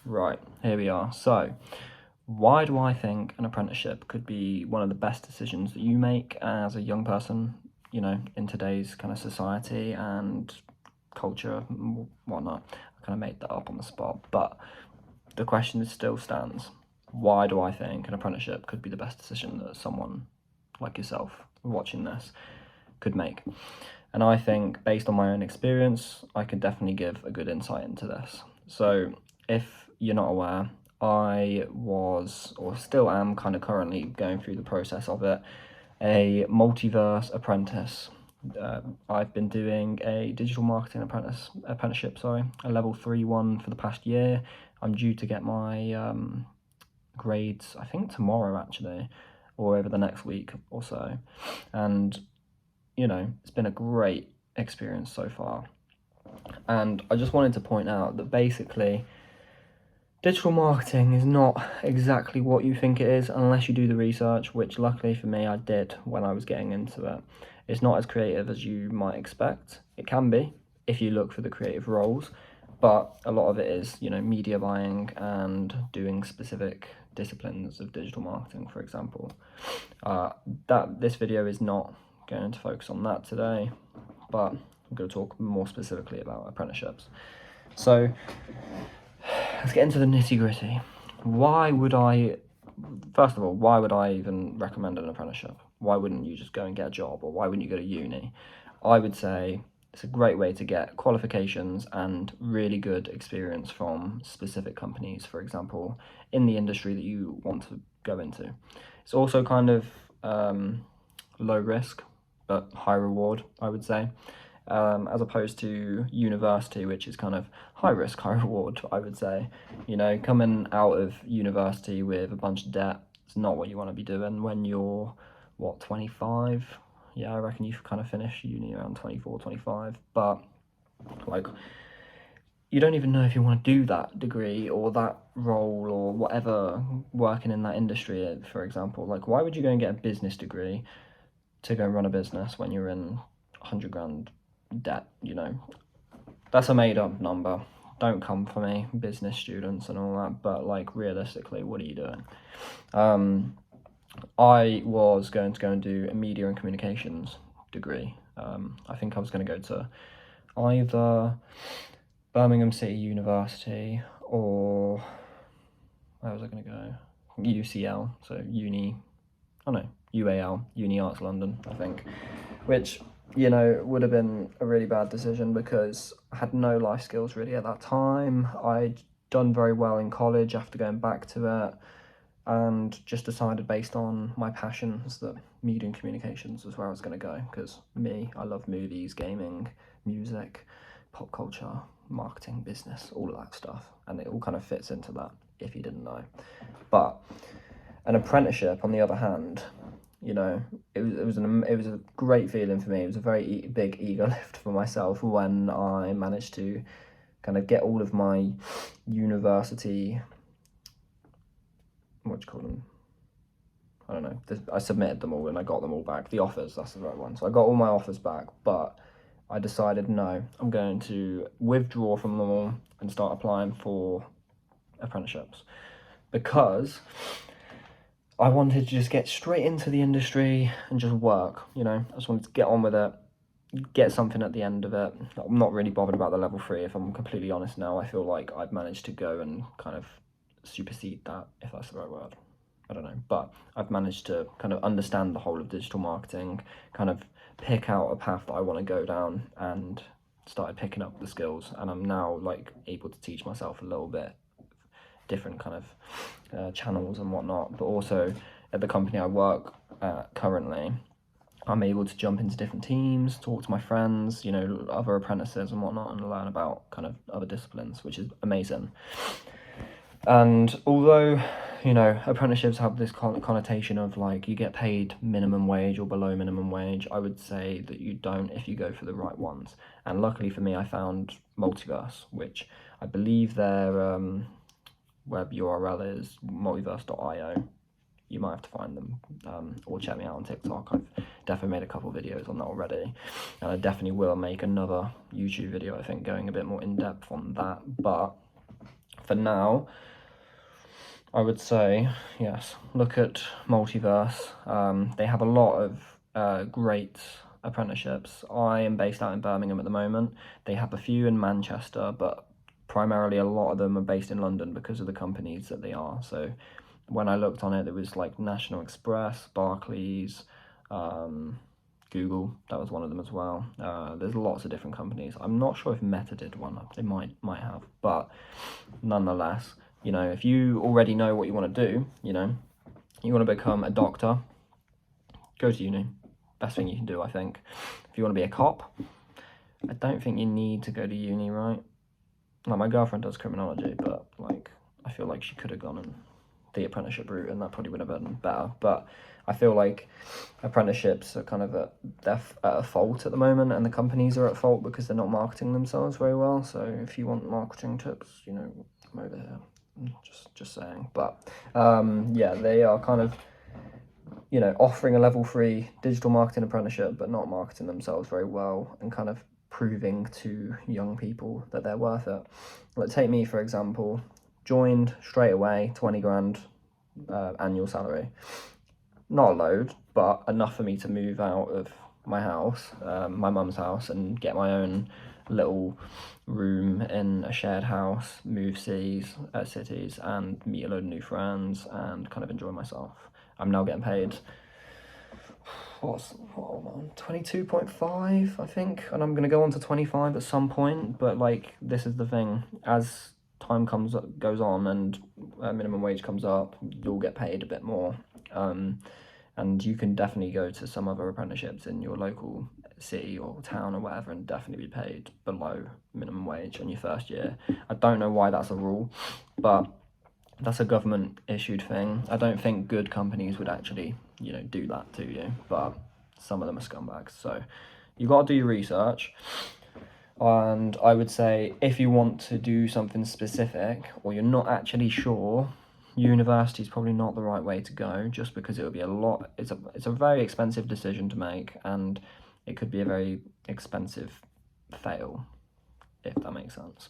Right, here we are. So, why do I think an apprenticeship could be one of the best decisions that you make as a young person, in today's kind of society and culture and whatnot? I kind of made that up on the spot, but the question still stands. Why do I think an apprenticeship could be the best decision that someone like yourself watching this could make? And I think, based on my own experience, I can definitely give a good insight into this. So, if you're not aware, I was, or still am, kind of currently going through the process of it, a multiverse apprentice. I've been doing a digital marketing apprenticeship, a level 3 one for the past year. I'm due to get my grades, I think tomorrow actually, or over the next week or so. And it's been a great experience so far. And I just wanted to point out that basically, digital marketing is not exactly what you think it is unless you do the research, which luckily for me I did when I was getting into it. It's not as creative as you might expect. It can be if you look for the creative roles, but a lot of it is, media buying and doing specific disciplines of digital marketing, for example. This video is not going to focus on that today, but I'm going to talk more specifically about apprenticeships. So let's get into the nitty-gritty. First of all, why would I even recommend an apprenticeship? Why wouldn't you just go and get a job, or why wouldn't you go to uni? I would say it's a great way to get qualifications and really good experience from specific companies, for example, in the industry that you want to go into. It's also kind of low risk, but high reward, I would say, as opposed to university, which is kind of high risk, high reward, I would say. Coming out of university with a bunch of debt, it's not what you want to be doing when you're, 25? Yeah, I reckon you kind of finish uni around 24, 25, but you don't even know if you want to do that degree or that role or whatever, working in that industry, for example. Why would you go and get a business degree to go and run a business when you're in 100 grand debt? That's a made up number. Don't come for me, business students and all that, but realistically, what are you doing? I was going to go and do a media and communications degree. I think I was going to go to either Birmingham City University or where was I going to go? UCL, so UAL, Uni Arts London, I think, which, would have been a really bad decision because I had no life skills really at that time. I'd done very well in college after going back to it, and just decided based on my passions that media and communications was where I was going to go, because I love movies, gaming, music, pop culture, marketing, business, all of that stuff, and it all kind of fits into that, if you didn't know. But an apprenticeship, on the other hand, it was a great feeling for me. It was a very big ego lift for myself when I managed to kind of get all of my university, what do you call them? I don't know. I submitted them all and I got them all back. The offers, that's the right one. So I got all my offers back, but I decided, no, I'm going to withdraw from them all and start applying for apprenticeships, because I wanted to just get straight into the industry and just work, I just wanted to get on with it, get something at the end of it. I'm not really bothered about the level 3, if I'm completely honest now. I feel like I've managed to go and kind of supersede that, if that's the right word. I don't know, but I've managed to kind of understand the whole of digital marketing, kind of pick out a path that I want to go down, and started picking up the skills, and I'm now able to teach myself a little bit different kind of channels and whatnot. But also at the company I work at currently, I'm able to jump into different teams, talk to my friends, other apprentices and whatnot, and learn about kind of other disciplines, which is amazing. And although, apprenticeships have this connotation of you get paid minimum wage or below minimum wage, I would say that you don't if you go for the right ones. And luckily for me, I found Multiverse, which I believe their web URL is multiverse.io. You might have to find them, or check me out on TikTok. I've definitely made a couple videos on that already, and I definitely will make another YouTube video, I think, going a bit more in depth on that. But For now, I would say, yes, look at Multiverse. They have a lot of great apprenticeships. I am based out in Birmingham at the moment. They have a few in Manchester, but primarily a lot of them are based in London because of the companies that they are. So when I looked on it, there was like National Express, Barclays, Google, that was one of them as well. There's lots of different companies. I'm not sure if Meta did one. They might have, but nonetheless, you know, if you already know what you want to do, you know, you want to become a doctor, go to uni. Best thing you can do, I think. If you want to be a cop, I don't think you need to go to uni, right? Like, my girlfriend does criminology, but like, I feel like she could have gone in the apprenticeship route, and that probably would have been better. But I feel like apprenticeships are kind of at a fault at the moment, and the companies are at fault because they're not marketing themselves very well. So if you want marketing tips, you know, I'm over here. Just saying. But yeah, they are kind of, you know, offering a level 3 digital marketing apprenticeship, but not marketing themselves very well, and kind of proving to young people that they're worth it. Like, take me for example. Joined straight away, 20 grand annual salary. Not a load, but enough for me to move out of my house, my mum's house, and get my own little room in a shared house, move cities, and meet a load of new friends, and kind of enjoy myself. I'm now getting paid, what am I on, 22.5, I think, and I'm going to go on to 25 at some point. But like, this is the thing, as time goes on and minimum wage comes up, you'll get paid a bit more, and you can definitely go to some other apprenticeships in your local city or town or whatever and definitely be paid below minimum wage in your first year. I don't know why that's a rule, but that's a government issued thing. I don't think good companies would actually, you know, do that to you, but some of them are scumbags. So you got to do your research. And I would say, if you want to do something specific, or you're not actually sure, university is probably not the right way to go, just because it would be it's a very expensive decision to make, and it could be a very expensive fail, if that makes sense.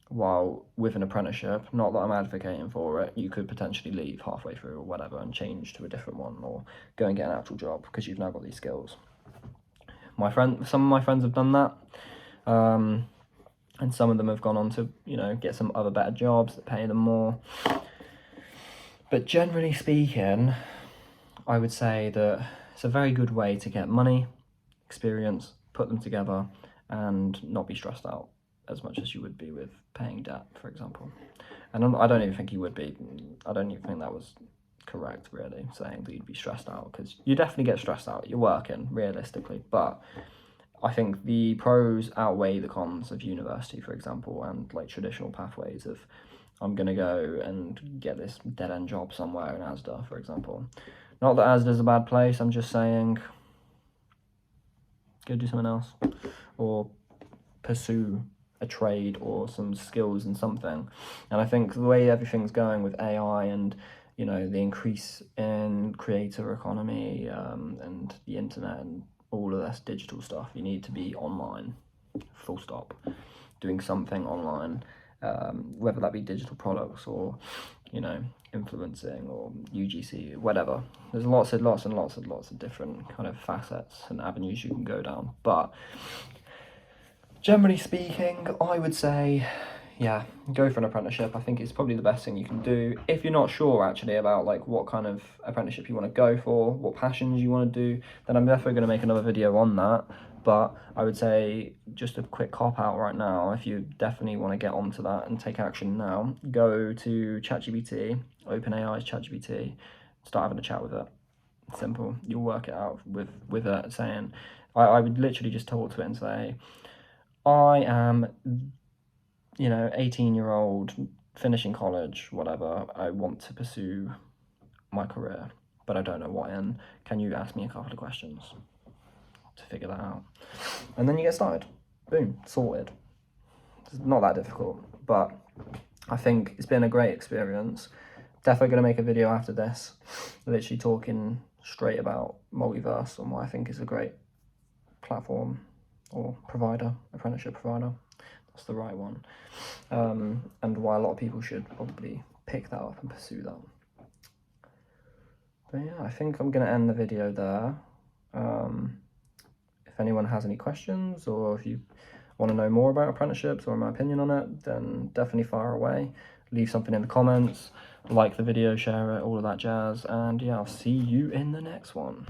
While with an apprenticeship, not that I'm advocating for it, you could potentially leave halfway through or whatever and change to a different one, or go and get an actual job because you've now got these skills. Some of my friends have done that. And some of them have gone on to, you know, get some other better jobs that pay them more. But generally speaking, I would say that it's a very good way to get money, experience, put them together, and not be stressed out as much as you would be with paying debt, for example. And I don't even think you would be. I don't even think that was correct, really, saying that you'd be stressed out, because you definitely get stressed out. You're working, realistically, but I think the pros outweigh the cons of university, for example, and like traditional pathways of, I'm going to go and get this dead-end job somewhere in Asda, for example. Not that Asda's a bad place, I'm just saying, go do something else, or pursue a trade or some skills in something. And I think the way everything's going with AI and, you know, the increase in creator economy, and the internet and all of this digital stuff, you need to be online, full stop, doing something online, whether that be digital products or, you know, influencing or UGC, whatever. There's lots of different kind of facets and avenues you can go down. But generally speaking, I would say, yeah, go for an apprenticeship. I think it's probably the best thing you can do. If you're not sure actually about like what kind of apprenticeship you want to go for, what passions you want to do, then I'm definitely going to make another video on that. But I would say, just a quick cop out right now, if you definitely want to get onto that and take action now, go to ChatGPT, OpenAI's ChatGPT, start having a chat with it. Simple. You'll work it out with it, saying, I would literally just talk to it and say, I am, you know, 18-year-old, finishing college, whatever, I want to pursue my career, but I don't know what in. Can you ask me a couple of questions to figure that out? And then you get started. Boom, sorted. It's not that difficult, but I think it's been a great experience. Definitely going to make a video after this, literally talking straight about Multiverse and why I think is a great platform or provider, apprenticeship provider. That's the right one. And why a lot of people should probably pick that up and pursue that. But yeah, I think I'm going to end the video there. If anyone has any questions, or if you want to know more about apprenticeships or my opinion on it, then definitely fire away. Leave something in the comments, like the video, share it, all of that jazz. And yeah, I'll see you in the next one.